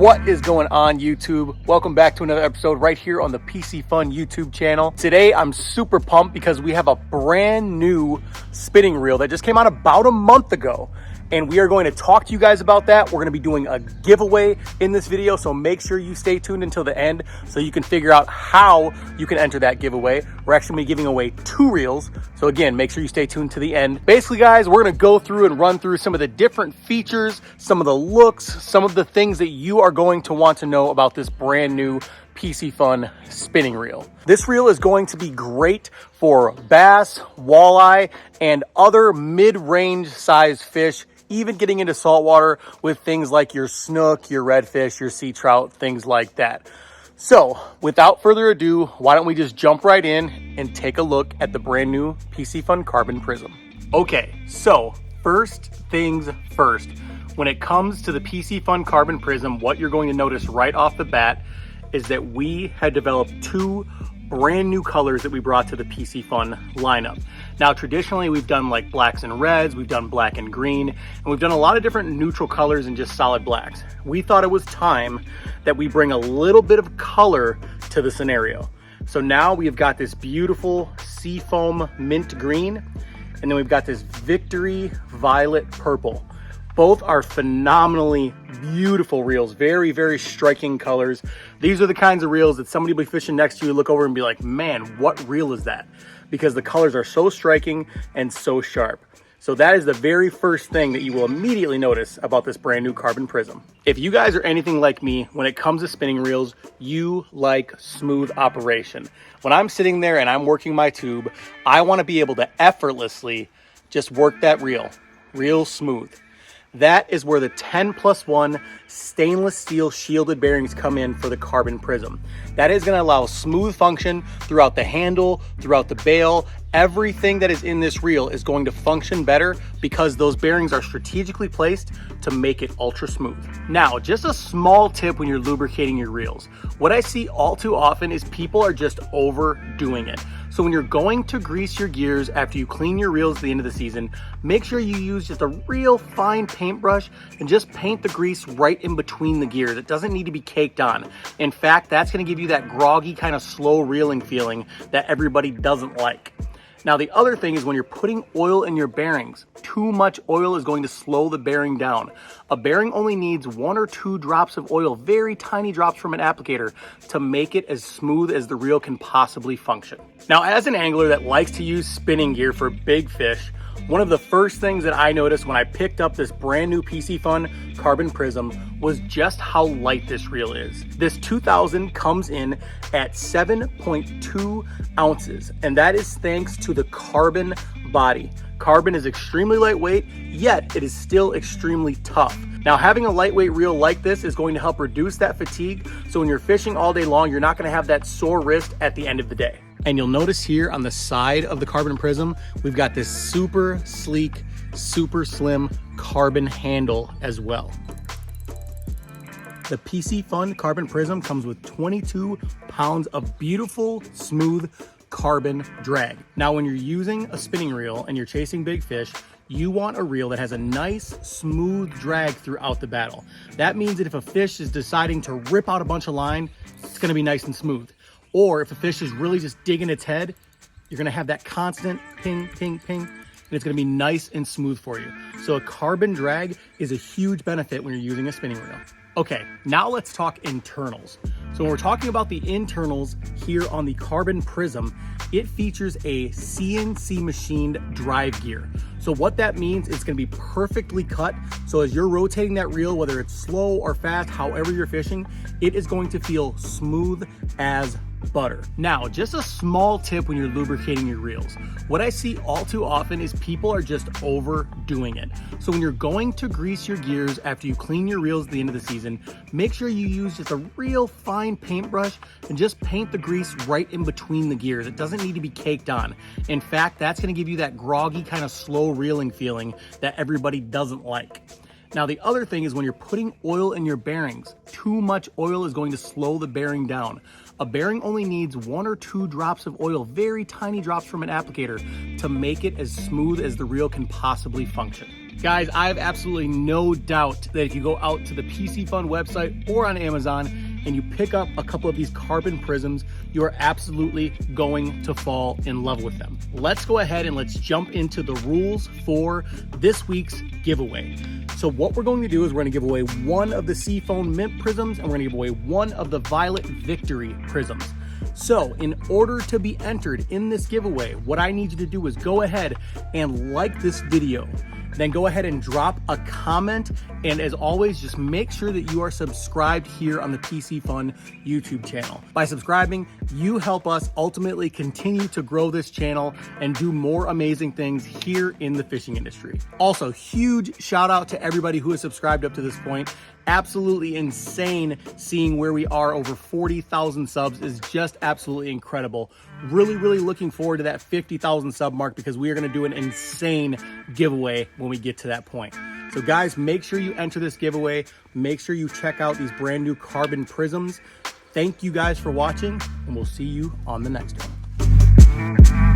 What is going on, YouTube? Welcome back to another episode right here on the Piscifun YouTube channel. Today I'm super pumped because we have a brand new spinning reel that just came out about a month ago, and we are going to talk to you guys about that. We're going to be doing a giveaway in this video, so make sure you stay tuned until the end so you can figure out how you can enter that giveaway. We're actually going to be giving away 2 reels, so again, make sure you stay tuned to the end. Basically, guys, we're going to go through and run through some of the different features, some of the looks, some of the things that you are going to want to know about this brand new Piscifun spinning reel. This reel is going to be great for bass, walleye, and other mid-range size fish, even getting into saltwater with things like your snook, your redfish, your sea trout, things like that. So without further ado, why don't we just jump right in and take a look at the brand new Piscifun Carbon Prism. Okay, so first things first, when it comes to the Piscifun Carbon Prism, what you're going to notice right off the bat is that we had developed 2 brand new colors that we brought to the Piscifun lineup. Now, traditionally, we've done like blacks and reds, we've done black and green, and we've done a lot of different neutral colors and just solid blacks. We thought it was time that we bring a little bit of color to the scenario. So now we've got this beautiful seafoam mint green, and then we've got this victory violet purple. Both are phenomenally beautiful reels, very, very striking colors. These are the kinds of reels that somebody will be fishing next to you, look over and be like, man, what reel is that? Because the colors are so striking and so sharp. So that is the very first thing that you will immediately notice about this brand new Carbon Prism. If you guys are anything like me, when it comes to spinning reels, you like smooth operation. When I'm sitting there and I'm working my tube, I want to be able to effortlessly just work that reel real smooth. That is where the 10+1 stainless steel shielded bearings come in for the Carbon Prism. That is going to allow smooth function throughout the handle, throughout the bail. Everything that is in this reel is going to function better because those bearings are strategically placed to make it ultra smooth. Now, just a small tip when you're lubricating your reels. What I see all too often is people are just overdoing it. So when you're going to grease your gears after you clean your reels at the end of the season, make sure you use just a real fine paintbrush and just paint the grease right in between the gears. It doesn't need to be caked on. In fact, that's going to give you that groggy kind of slow reeling feeling that everybody doesn't like. Now, the other thing is when you're putting oil in your bearings, too much oil is going to slow the bearing down. A bearing only needs 1 or 2 drops of oil, very tiny drops from an applicator, to make it as smooth as the reel can possibly function. Now, as an angler that likes to use spinning gear for big fish, one of the first things that I noticed when I picked up this brand new Piscifun Carbon Prism was just how light this reel is. This 2000 comes in at 7.2 ounces, and that is thanks to the carbon body. Carbon is extremely lightweight, yet it is still extremely tough. Now, having a lightweight reel like this is going to help reduce that fatigue, so when you're fishing all day long, you're not going to have that sore wrist at the end of the day. And you'll notice here on the side of the Carbon Prism, we've got this super sleek, super slim carbon handle as well. The Piscifun Carbon Prism comes with 22 pounds of beautiful, smooth carbon drag. Now, when you're using a spinning reel and you're chasing big fish, you want a reel that has a nice, smooth drag throughout the battle. That means that if a fish is deciding to rip out a bunch of line, it's gonna be nice and smooth. Or if a fish is really just digging its head, you're gonna have that constant ping, ping, ping, and it's gonna be nice and smooth for you. So a carbon drag is a huge benefit when you're using a spinning reel. Okay, now let's talk internals. So when we're talking about the internals here on the Carbon Prism, it features a CNC machined drive gear. So what that means, it's gonna be perfectly cut. So as you're rotating that reel, whether it's slow or fast, however you're fishing, it is going to feel smooth as butter. Now, just a small tip when you're lubricating your reels. What I see all too often is people are just overdoing it. So when you're going to grease your gears after you clean your reels at the end of the season, make sure you use just a real fine paintbrush and just paint the grease right in between the gears. It doesn't need to be caked on. In fact, that's going to give you that groggy kind of slow reeling feeling that everybody doesn't like. Now, the other thing is when you're putting oil in your bearings, too much oil is going to slow the bearing down. A bearing only needs 1 or 2 drops of oil, very tiny drops from an applicator, to make it as smooth as the reel can possibly function. Guys, I have absolutely no doubt that if you go out to the Piscifun website or on Amazon and you pick up a couple of these carbon prisms, you are absolutely going to fall in love with them. Let's go ahead and let's jump into the rules for this week's giveaway. So what we're going to do is we're going to give away one of the Seafoam Mint prisms, and we're going to give away one of the Violet Victory prisms. So in order to be entered in this giveaway, what I need you to do is go ahead and like this video. Then go ahead and drop a comment. And as always, just make sure that you are subscribed here on the Piscifun YouTube channel. By subscribing, you help us ultimately continue to grow this channel and do more amazing things here in the fishing industry. Also, huge shout out to everybody who has subscribed up to this point. Absolutely insane seeing where we are. Over 40,000 subs is just absolutely incredible. Really looking forward to that 50,000 sub mark, because we are going to do an insane giveaway when we get to that point. So guys, make sure you enter this giveaway. Make sure you check out these brand new carbon prisms. Thank you guys for watching, and we'll see you on the next one.